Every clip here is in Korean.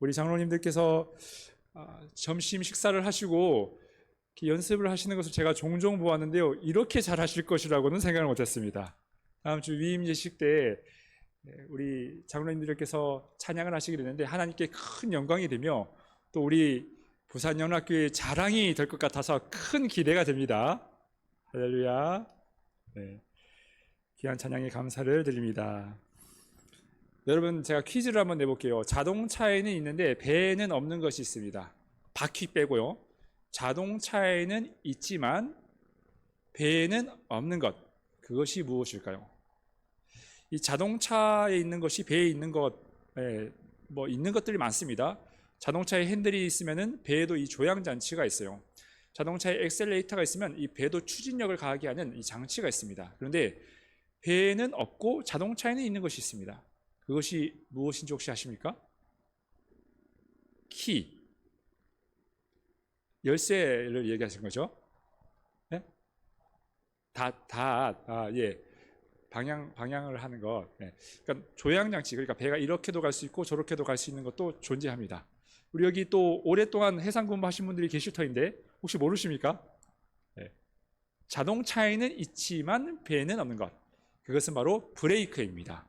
우리 장로님들께서 점심 식사를 하시고 연습을 하시는 것을 제가 종종 보았는데요, 이렇게 잘 하실 것이라고는 생각을 못했습니다. 다음 주 위임 예식 때 우리 장로님들께서 찬양을 하시게 되는데 하나님께 큰 영광이 되며 또 우리 부산연합교회의 자랑이 될 것 같아서 큰 기대가 됩니다. 할렐루야. 네. 귀한 찬양에 감사를 드립니다. 여러분, 제가 퀴즈를 한번 내볼게요. 자동차에는 있는데 배에는 없는 것이 있습니다. 바퀴 빼고요. 자동차에는 있지만 배에는 없는 것, 그것이 무엇일까요? 이 자동차에 있는 것이 배에 있는 것, 뭐 있는 것들이 많습니다. 자동차에 핸들이 있으면은 배에도 이 조향 장치가 있어요. 자동차에 엑셀레이터가 있으면 이 배도 추진력을 가하게 하는 이 장치가 있습니다. 그런데 배에는 없고 자동차에는 있는 것이 있습니다. 그것이 무엇인지 혹시 아십니까? 키. 열쇠를 얘기하신 거죠? 네? 예. 방향을 하는 것. 네. 그러니까 조향장치, 그러니까 배가 이렇게도 갈 수 있고 저렇게도 갈 수 있는 것도 존재합니다. 우리 여기 또 오랫동안 해상 근무하신 분들이 계실 터인데 혹시 모르십니까? 네. 자동차에는 있지만 배에는 없는 것. 그것은 바로 브레이크입니다.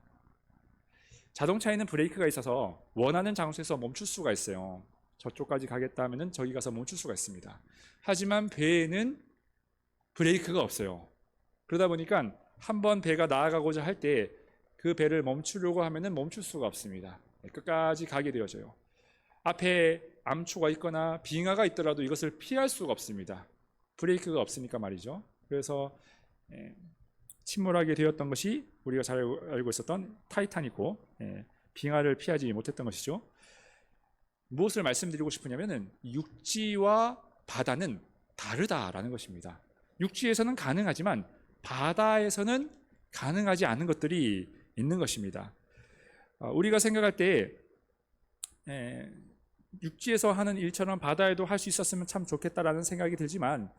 자동차에는 브레이크가 있어서 원하는 장소에서 멈출 수가 있어요. 저쪽까지 가겠다 하면은 저기 가서 멈출 수가 있습니다. 하지만 배에는 브레이크가 없어요. 그러다 보니까 한번 배가 나아가고자 할 때 그 배를 멈추려고 하면은 멈출 수가 없습니다. 끝까지 가게 되어져요. 앞에 암초가 있거나 빙하가 있더라도 이것을 피할 수가 없습니다. 브레이크가 없으니까 말이죠. 그래서 침몰하게 되었던 것이 우리가 잘 알고 있었던 타이타닉고, 빙하를 피하지 못했던 것이죠. 무엇을 말씀드리고 싶으냐면은 육지와 바다는 다르다라는 것입니다. 육지에서는 가능하지만 바다에서는 가능하지 않은 것들이 있는 것입니다. 우리가 생각할 때 육지에서 하는 일처럼 바다에도 할 수 있었으면 참 좋겠다라는 생각이 들지만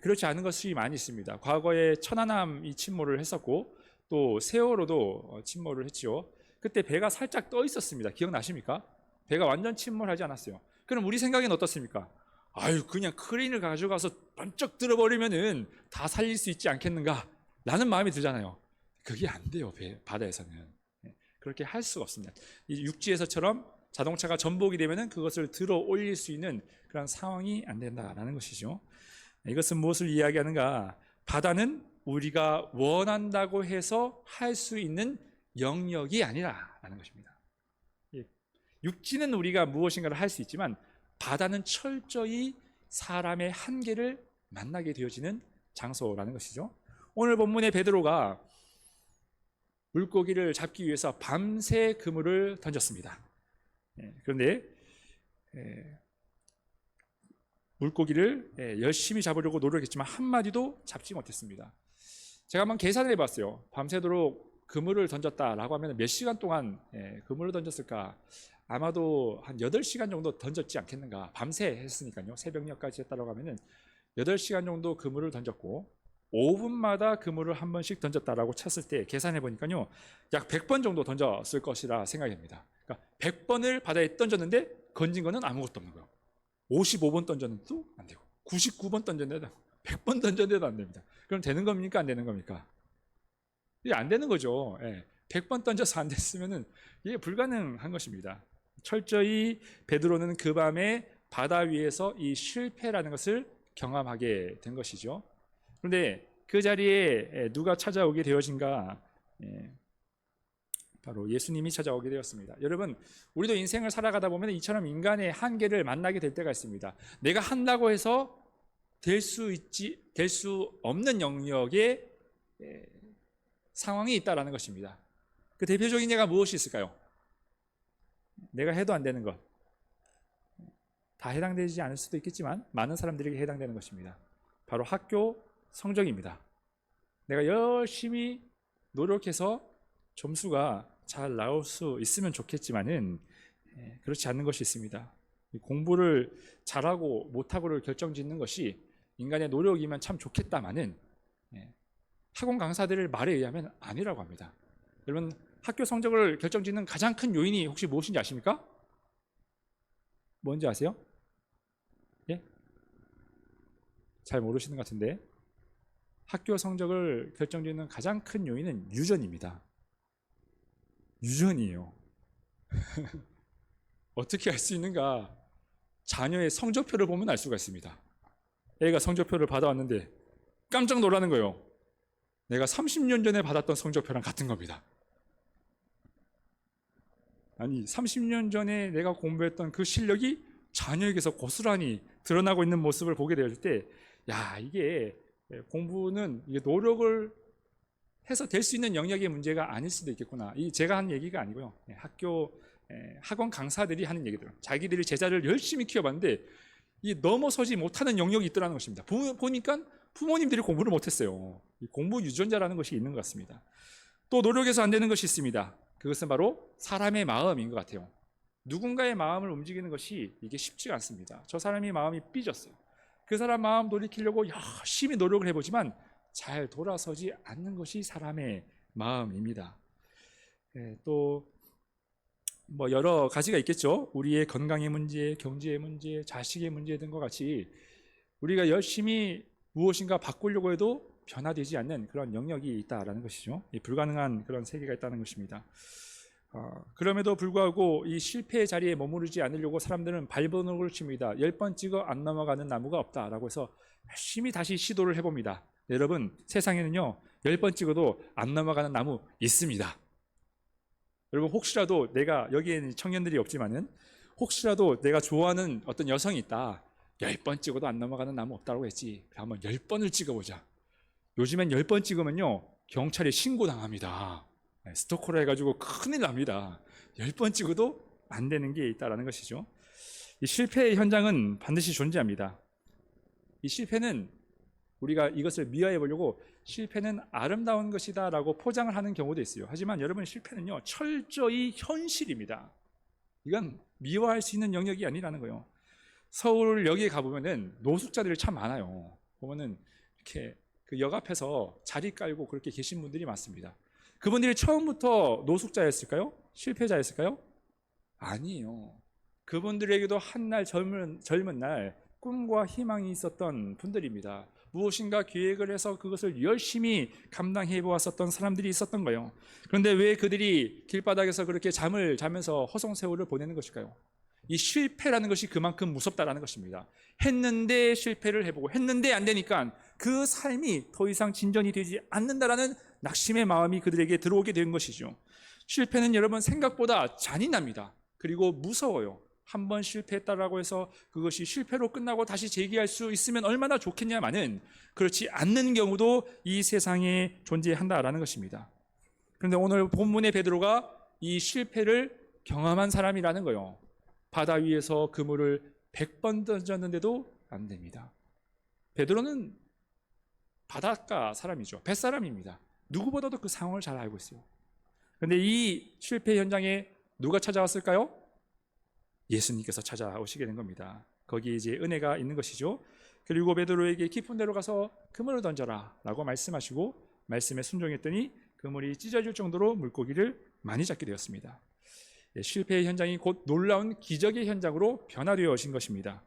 그렇지 않은 것이 많이 있습니다. 과거에 천안함이 침몰을 했었고 또 세월호도 침몰을 했지요. 그때 배가 살짝 떠 있었습니다. 기억나십니까? 배가 완전 침몰하지 않았어요. 그럼 우리 생각엔 어떻습니까? 아유, 그냥 크레인을 가져가서 번쩍 들어버리면은 다 살릴 수 있지 않겠는가? 라는 마음이 들잖아요. 그게 안 돼요, 바다에서는. 그렇게 할 수가 없습니다. 이 육지에서처럼 자동차가 전복이 되면은 그것을 들어 올릴 수 있는 그런 상황이 안 된다라는 것이죠. 이것은 무엇을 이야기하는가? 바다는 우리가 원한다고 해서 할 수 있는 영역이 아니라라는 것입니다. 육지는 우리가 무엇인가를 할 수 있지만 바다는 철저히 사람의 한계를 만나게 되어지는 장소라는 것이죠. 오늘 본문의 베드로가 물고기를 잡기 위해서 밤새 그물을 던졌습니다. 그런데 물고기를 열심히 잡으려고 노력했지만 한 마디도 잡지 못했습니다. 제가 한번 계산을 해봤어요. 밤새도록 그물을 던졌다라고 하면 몇 시간 동안 그물을 던졌을까? 아마도 한 8시간 정도 던졌지 않겠는가. 밤새 했으니까요. 새벽녘까지 했다고 하면은 8시간 정도 그물을 던졌고 5분마다 그물을 한 번씩 던졌다라고 쳤을 때 계산해 보니까요, 약 100번 정도 던졌을 것이라 생각됩니다. 그러니까 100번을 바다에 던졌는데 건진 거는 아무것도 없는 거예요. 55번 던졌는데도 안 되고 99번 던졌는데도 100번 던졌는데도 안 됩니다. 그럼 되는 겁니까? 안 되는 겁니까? 이게 안 되는 거죠. 100번 던져서 안 됐으면은 이게 불가능한 것입니다. 철저히 베드로는 그 밤에 바다 위에서 이 실패라는 것을 경험하게 된 것이죠. 그런데 그 자리에 누가 찾아오게 되어진가? 바로 예수님이 찾아오게 되었습니다. 여러분, 우리도 인생을 살아가다 보면 이처럼 인간의 한계를 만나게 될 때가 있습니다. 내가 한다고 해서 될 수 없는 영역에 상황이 있다라는 것입니다. 그 대표적인 예가 무엇이 있을까요? 내가 해도 안 되는 것. 다 해당되지 않을 수도 있겠지만 많은 사람들에게 해당되는 것입니다. 바로 학교 성적입니다. 내가 열심히 노력해서 점수가 잘 나올 수 있으면 좋겠지만은 그렇지 않는 것이 있습니다. 공부를 잘하고 못하고를 결정짓는 것이 인간의 노력이면 참 좋겠다마는 학원 강사들의 말에 의하면 아니라고 합니다. 여러분, 학교 성적을 결정짓는 가장 큰 요인이 혹시 무엇인지 아십니까? 뭔지 아세요? 예? 잘 모르시는 것 같은데, 학교 성적을 결정짓는 가장 큰 요인은 유전입니다. 유전이에요. 어떻게 알 수 있는가? 자녀의 성적표를 보면 알 수가 있습니다. 애가 성적표를 받아왔는데 깜짝 놀라는 거예요. 내가 30년 전에 받았던 성적표랑 같은 겁니다. 아니, 30년 전에 내가 공부했던 그 실력이 자녀에게서 고스란히 드러나고 있는 모습을 보게 될 때, 야, 이게 공부는 이게 노력을 해서 될 수 있는 영역의 문제가 아닐 수도 있겠구나. 이 제가 한 얘기가 아니고요. 학교 학원 강사들이 하는 얘기들. 자기들이 제자를 열심히 키워봤는데 이 넘어서지 못하는 영역이 있더라는 것입니다. 보니까 부모님들이 공부를 못했어요. 공부 유전자라는 것이 있는 것 같습니다. 또 노력해서 안 되는 것이 있습니다. 그것은 바로 사람의 마음인 것 같아요. 누군가의 마음을 움직이는 것이 이게 쉽지가 않습니다. 저 사람이 마음이 삐졌어요. 그 사람 마음 돌이키려고 열심히 노력을 해보지만 잘 돌아서지 않는 것이 사람의 마음입니다. 또 뭐 여러 가지가 있겠죠. 우리의 건강의 문제, 경제의 문제, 자식의 문제 등과 같이 우리가 열심히 무엇인가 바꾸려고 해도 변화되지 않는 그런 영역이 있다라는 것이죠. 불가능한 그런 세계가 있다는 것입니다. 그럼에도 불구하고 이 실패의 자리에 머무르지 않으려고 사람들은 발버둥을 칩니다. 10번 찍어 안 넘어가는 나무가 없다라고 해서 열심히 다시 시도를 해봅니다. 여러분, 세상에는요 10번 찍어도 안 넘어가는 나무 있습니다. 여러분, 혹시라도 내가, 여기에는 청년들이 없지만은 혹시라도 내가 좋아하는 어떤 여성이 있다, 10번 찍어도 안 넘어가는 나무 없다고 했지, 한번 10번을 찍어보자. 요즘엔 10번 찍으면요 경찰에 신고당합니다. 스토커라 해가지고 큰일 납니다. 10번 찍어도 안 되는 게 있다는 것이죠. 이 실패의 현장은 반드시 존재합니다. 이 실패는 우리가 이것을 미화해 보려고 실패는 아름다운 것이다 라고 포장을 하는 경우도 있어요. 하지만 여러분, 실패는요 철저히 현실입니다. 이건 미화할 수 있는 영역이 아니라는 거예요. 서울역에 가보면은 노숙자들이 참 많아요. 보면은 이렇게 그 역 앞에서 자리 깔고 그렇게 계신 분들이 많습니다. 그분들이 처음부터 노숙자였을까요? 실패자였을까요? 아니에요. 그분들에게도 한날 젊은 날 꿈과 희망이 있었던 분들입니다. 무엇인가 계획을 해서 그것을 열심히 감당해 보았었던 사람들이 있었던 거예요. 그런데 왜 그들이 길바닥에서 그렇게 잠을 자면서 허송세월을 보내는 것일까요? 이 실패라는 것이 그만큼 무섭다라는 것입니다. 했는데 실패를 해보고 했는데 안 되니까 그 삶이 더 이상 진전이 되지 않는다라는 낙심의 마음이 그들에게 들어오게 된 것이죠. 실패는 여러분 생각보다 잔인합니다. 그리고 무서워요. 한번 실패했다라고 해서 그것이 실패로 끝나고 다시 재기할 수 있으면 얼마나 좋겠냐마는 그렇지 않는 경우도 이 세상에 존재한다라는 것입니다. 그런데 오늘 본문의 베드로가 이 실패를 경험한 사람이라는 거예요. 바다 위에서 그물을 100번 던졌는데도 안 됩니다. 베드로는 바닷가 사람이죠. 뱃사람입니다. 누구보다도 그 상황을 잘 알고 있어요. 그런데 이 실패 현장에 누가 찾아왔을까요? 예수님께서 찾아오시게 된 겁니다. 거기에 이제 은혜가 있는 것이죠. 그리고 베드로에게 깊은 데로 가서 그물을 던져라 라고 말씀하시고 말씀에 순종했더니 그물이 찢어질 정도로 물고기를 많이 잡게 되었습니다. 실패의 현장이 곧 놀라운 기적의 현장으로 변화되어 오신 것입니다.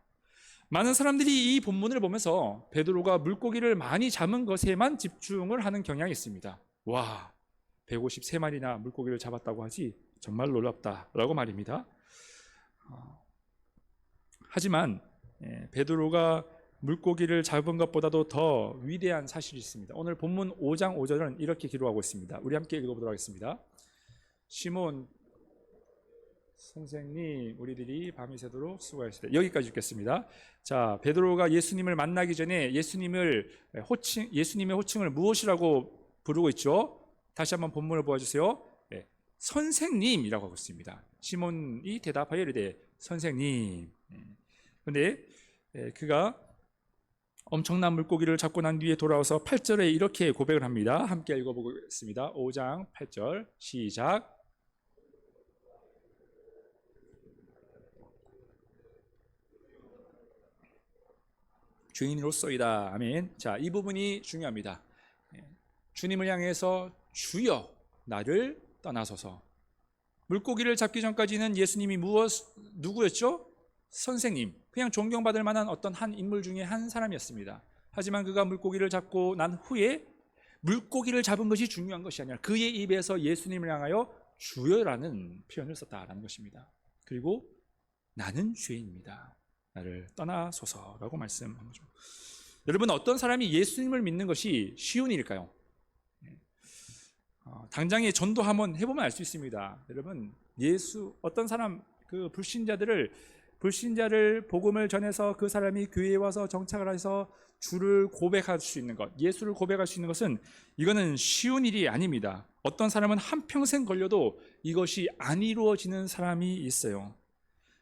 많은 사람들이 이 본문을 보면서 베드로가 물고기를 많이 잡은 것에만 집중을 하는 경향이 있습니다. 와, 153마리나 물고기를 잡았다고 하지 정말 놀랍다라고 말입니다. 하지만 베드로가 물고기를 잡은 것보다도 더 위대한 사실이 있습니다. 오늘 본문 5장 5절은 이렇게 기록하고 있습니다. 우리 함께 읽어보도록 하겠습니다. 시몬 선생님, 우리들이 밤이 새도록 수고하셨습니다. 여기까지 읽겠습니다. 자, 베드로가 예수님을 만나기 전에 예수님의 호칭을 무엇이라고 부르고 있죠? 다시 한번 본문을 보아주세요. 선생님이라고 하고 있습니다. 시몬이 대답하여 이르되 선생님. 그런데 그가 엄청난 물고기를 잡고 난 뒤에 돌아와서 8절에 이렇게 고백을 합니다. 함께 읽어보겠습니다. 5장 8절 시작. 주인으로서이다. 아멘. 자, 이 부분이 중요합니다. 주님을 향해서 주여 나를 떠나소서. 물고기를 잡기 전까지는 예수님이 누구였죠? 선생님, 그냥 존경받을 만한 어떤 한 인물 중에 한 사람이었습니다. 하지만 그가 물고기를 잡고 난 후에 물고기를 잡은 것이 중요한 것이 아니라 그의 입에서 예수님을 향하여 주여라는 표현을 썼다라는 것입니다. 그리고 나는 죄인입니다, 나를 떠나소서라고 말씀한 거죠. 여러분, 어떤 사람이 예수님을 믿는 것이 쉬운 일일까요? 당장에 전도 한번 해보면 알 수 있습니다. 여러분, 어떤 사람, 그 불신자를 복음을 전해서 그 사람이 교회에 와서 정착을 해서 주를 고백할 수 있는 것, 예수를 고백할 수 있는 것은 이거는 쉬운 일이 아닙니다. 어떤 사람은 한평생 걸려도 이것이 안 이루어지는 사람이 있어요.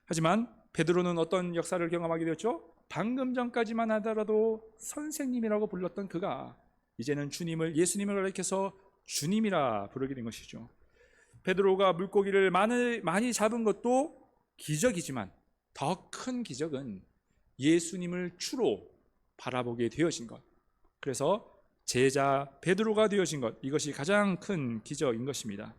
하지만 베드로는 어떤 역사를 경험하게 되었죠? 방금 전까지만 하더라도 선생님이라고 불렀던 그가 이제는 예수님을 가리켜서 주님이라 부르게 된 것이죠. 베드로가 물고기를 많이 잡은 것도 기적이지만 더 큰 기적은 예수님을 주로 바라보게 되어진 것, 그래서 제자 베드로가 되어진 것, 이것이 가장 큰 기적인 것입니다.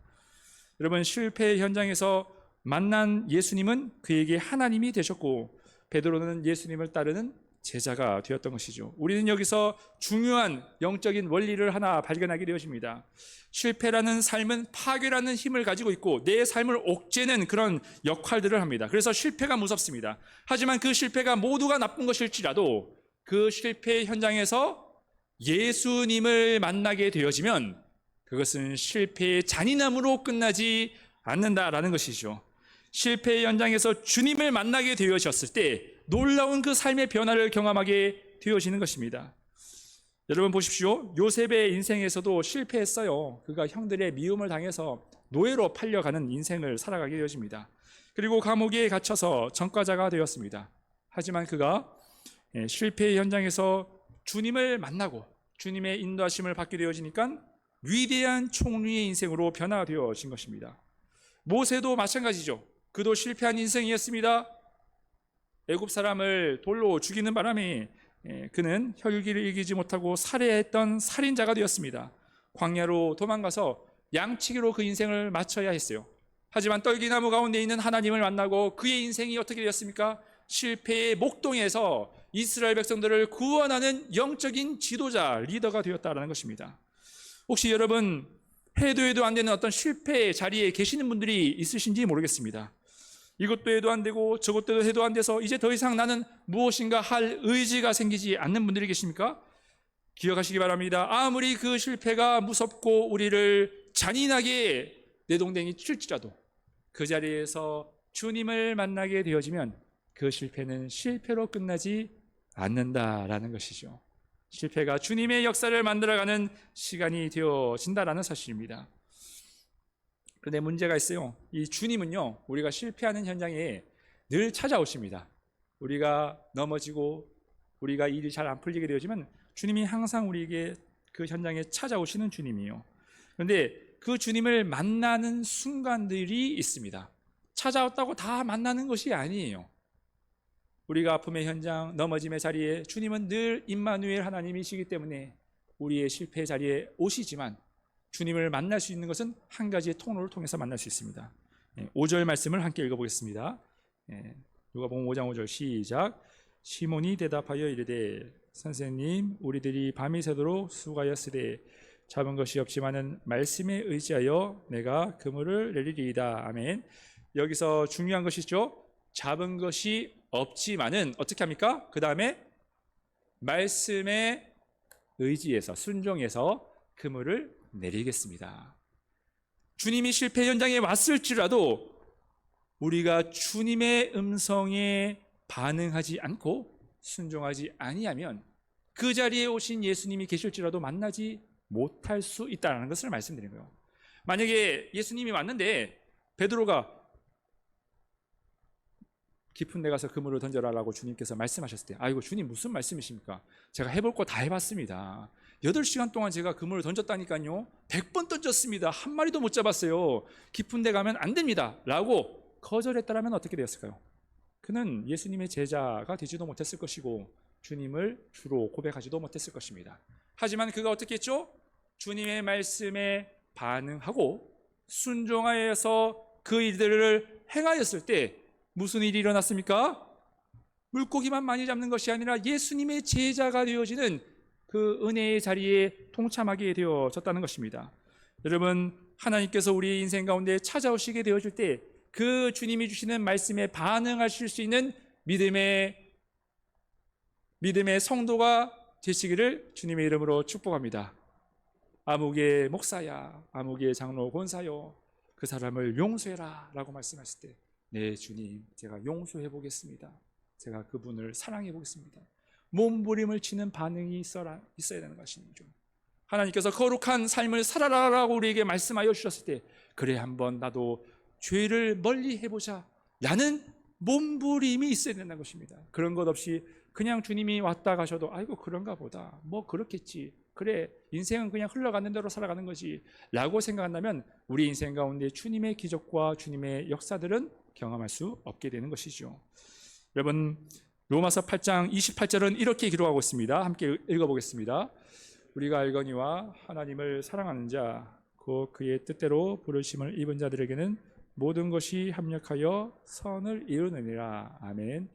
여러분, 실패 현장에서 만난 예수님은 그에게 하나님이 되셨고 베드로는 예수님을 따르는 제자가 되었던 것이죠. 우리는 여기서 중요한 영적인 원리를 하나 발견하게 되어집니다. 실패라는 삶은 파괴라는 힘을 가지고 있고 내 삶을 옥죄는 그런 역할들을 합니다. 그래서 실패가 무섭습니다. 하지만 그 실패가 모두가 나쁜 것일지라도 그 실패 현장에서 예수님을 만나게 되어지면 그것은 실패의 잔인함으로 끝나지 않는다라는 것이죠. 실패의 현장에서 주님을 만나게 되어졌을 때 놀라운 그 삶의 변화를 경험하게 되어지는 것입니다. 여러분 보십시오. 요셉의 인생에서도 실패했어요. 그가 형들의 미움을 당해서 노예로 팔려가는 인생을 살아가게 되어집니다. 그리고 감옥에 갇혀서 전과자가 되었습니다. 하지만 그가 실패의 현장에서 주님을 만나고 주님의 인도하심을 받게 되어지니까 위대한 총리의 인생으로 변화되어진 것입니다. 모세도 마찬가지죠. 그도 실패한 인생이었습니다. 애굽 사람을 돌로 죽이는 바람에 그는 혈기를 이기지 못하고 살해했던 살인자가 되었습니다. 광야로 도망가서 양치기로 그 인생을 마쳐야 했어요. 하지만 떨기나무 가운데 있는 하나님을 만나고 그의 인생이 어떻게 되었습니까? 실패의 목동에서 이스라엘 백성들을 구원하는 영적인 지도자, 리더가 되었다는 것입니다. 혹시 여러분 해도 안 되는 어떤 실패의 자리에 계시는 분들이 있으신지 모르겠습니다. 이것도 해도 안 되고 저것도 해도 안 돼서 이제 더 이상 나는 무엇인가 할 의지가 생기지 않는 분들이 계십니까? 기억하시기 바랍니다. 아무리 그 실패가 무섭고 우리를 잔인하게 내동댕이 칠지라도 그 자리에서 주님을 만나게 되어지면 그 실패는 실패로 끝나지 않는다라는 것이죠. 실패가 주님의 역사를 만들어가는 시간이 되어진다라는 사실입니다. 그런데 문제가 있어요. 이 주님은요, 우리가 실패하는 현장에 늘 찾아오십니다. 우리가 넘어지고 우리가 일이 잘 안 풀리게 되어지면 주님이 항상 우리에게 그 현장에 찾아오시는 주님이에요. 그런데 그 주님을 만나는 순간들이 있습니다. 찾아왔다고 다 만나는 것이 아니에요. 우리가 아픔의 현장, 넘어짐의 자리에 주님은 늘 임마누엘 하나님이시기 때문에 우리의 실패의 자리에 오시지만 주님을 만날 수 있는 것은 한 가지의 통로를 통해서 만날 수 있습니다. 5절 말씀을 함께 읽어보겠습니다. 누가복음 5장 5절 시작. 시몬이 대답하여 이르되 선생님, 우리들이 밤이 새도록 수고하였으되 잡은 것이 없지만은 말씀에 의지하여 내가 그물을 내리리이다. 아멘. 여기서 중요한 것이죠. 잡은 것이 없지만은 어떻게 합니까? 그 다음에 말씀에 의지해서 순종해서 그물을 내리겠습니다. 주님이 실패 현장에 왔을지라도 우리가 주님의 음성에 반응하지 않고 순종하지 아니하면 그 자리에 오신 예수님이 계실지라도 만나지 못할 수 있다는 것을 말씀드린 거예요. 만약에 예수님이 왔는데 베드로가 깊은 데 가서 그물을 던져라라고 주님께서 말씀하셨을 때, 아이고 주님 무슨 말씀이십니까? 제가 해볼 거 다 해봤습니다. 8시간 동안 제가 그물을 던졌다니까요. 100번 던졌습니다. 한 마리도 못 잡았어요. 깊은 데 가면 안 됩니다 라고 거절했다면 어떻게 되었을까요? 그는 예수님의 제자가 되지도 못했을 것이고 주님을 주로 고백하지도 못했을 것입니다. 하지만 그가 어떻게 했죠? 주님의 말씀에 반응하고 순종하여서 그 일들을 행하였을 때 무슨 일이 일어났습니까? 물고기만 많이 잡는 것이 아니라 예수님의 제자가 되어지는 그 은혜의 자리에 동참하게 되어졌다는 것입니다. 여러분, 하나님께서 우리의 인생 가운데 찾아오시게 되어질 때 그 주님이 주시는 말씀에 반응하실 수 있는 믿음의 성도가 되시기를 주님의 이름으로 축복합니다. 아무개 목사야, 아무개 장로 권사요, 그 사람을 용서해라 라고 말씀하실 때, 네 주님, 제가 용서해 보겠습니다. 제가 그분을 사랑해 보겠습니다. 몸부림을 치는 반응이 있어야 되는 것입니다. 하나님께서 거룩한 삶을 살아라라고 우리에게 말씀하여 주셨을 때, 그래 한번 나도 죄를 멀리 해보자 라는 몸부림이 있어야 된다는 것입니다. 그런 것 없이 그냥 주님이 왔다 가셔도 아이고 그런가 보다, 뭐 그렇겠지, 그래 인생은 그냥 흘러가는 대로 살아가는 거지 라고 생각한다면 우리 인생 가운데 주님의 기적과 주님의 역사들은 경험할 수 없게 되는 것이죠. 여러분, 로마서 8장 28절은 이렇게 기록하고 있습니다. 함께 읽어보겠습니다. 우리가 알거니와 하나님을 사랑하는 자 곧 그의 뜻대로 부르심을 입은 자들에게는 모든 것이 합력하여 선을 이루느니라. 아멘.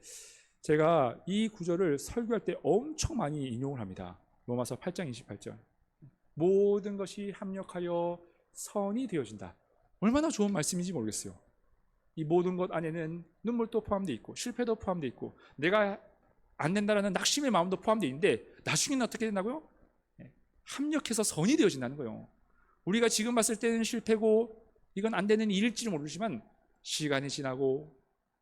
제가 이 구절을 설교할 때 엄청 많이 인용을 합니다. 로마서 8장 28절. 모든 것이 합력하여 선이 되어진다. 얼마나 좋은 말씀인지 모르겠어요. 이 모든 것 안에는 눈물도 포함되어 있고 실패도 포함되어 있고 내가 안 된다라는 낙심의 마음도 포함되어 있는데 나중에는 어떻게 된다고요? 합력해서 선이 되어진다는 거예요. 우리가 지금 봤을 때는 실패고 이건 안 되는 일일지 모르지만 시간이 지나고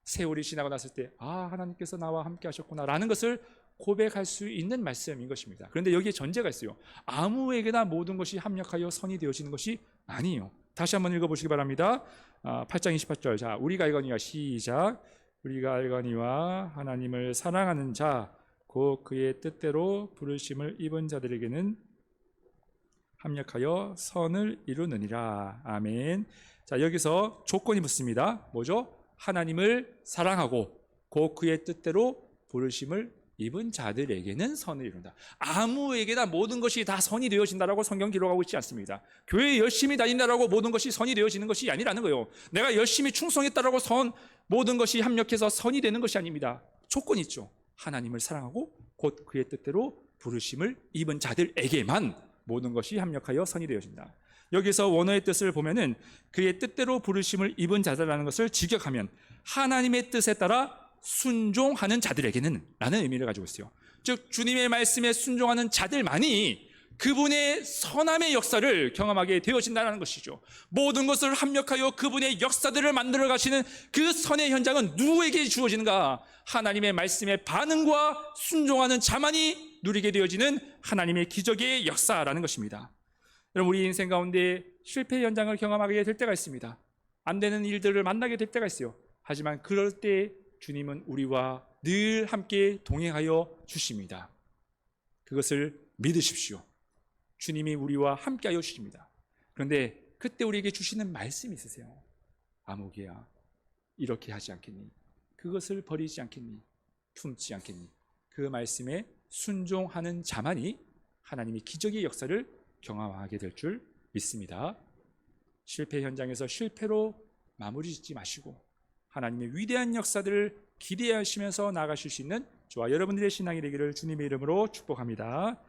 세월이 지나고 났을 때 하나님께서 나와 함께 하셨구나 라는 것을 고백할 수 있는 말씀인 것입니다. 그런데 여기에 전제가 있어요. 아무에게나 모든 것이 합력하여 선이 되어지는 것이 아니에요. 다시 한번 읽어보시기 바랍니다. 8장 28절. 자, 우리가 알거니와 시작. 우리가 알거니와 하나님을 사랑하는 자 곧 그의 뜻대로 부르심을 입은 자들에게는 합력하여 선을 이루느니라. 아멘. 자, 여기서 조건이 붙습니다. 뭐죠? 하나님을 사랑하고 곧 그의 뜻대로 부르심을 입은 자들에게는 선을 이룬다. 아무에게나 모든 것이 다 선이 되어진다라고 성경 기록하고 있지 않습니다. 교회에 열심히 다닌다라고 모든 것이 선이 되어지는 것이 아니라는 거예요. 내가 열심히 충성했다라고 모든 것이 합력해서 선이 되는 것이 아닙니다. 조건이 있죠. 하나님을 사랑하고 곧 그의 뜻대로 부르심을 입은 자들에게만 모든 것이 합력하여 선이 되어진다. 여기서 원어의 뜻을 보면은 그의 뜻대로 부르심을 입은 자들이라는 것을 직역하면 하나님의 뜻에 따라 순종하는 자들에게는 라는 의미를 가지고 있어요. 즉 주님의 말씀에 순종하는 자들만이 그분의 선함의 역사를 경험하게 되어진다는 것이죠. 모든 것을 합력하여 그분의 역사들을 만들어 가시는 그 선의 현장은 누구에게 주어지는가? 하나님의 말씀에 반응과 순종하는 자만이 누리게 되어지는 하나님의 기적의 역사라는 것입니다. 여러분, 우리 인생 가운데 실패 현장을 경험하게 될 때가 있습니다. 안 되는 일들을 만나게 될 때가 있어요. 하지만 그럴 때 주님은 우리와 늘 함께 동행하여 주십니다. 그것을 믿으십시오. 주님이 우리와 함께하여 주십니다. 그런데 그때 우리에게 주시는 말씀이 있으세요. 아무개야, 이렇게 하지 않겠니? 그것을 버리지 않겠니? 품지 않겠니? 그 말씀에 순종하는 자만이 하나님의 기적의 역사를 경험하게 될 줄 믿습니다. 실패 현장에서 실패로 마무리 짓지 마시고 하나님의 위대한 역사들을 기대하시면서 나아가실 수 있는 저와 여러분들의 신앙이 되기를 주님의 이름으로 축복합니다.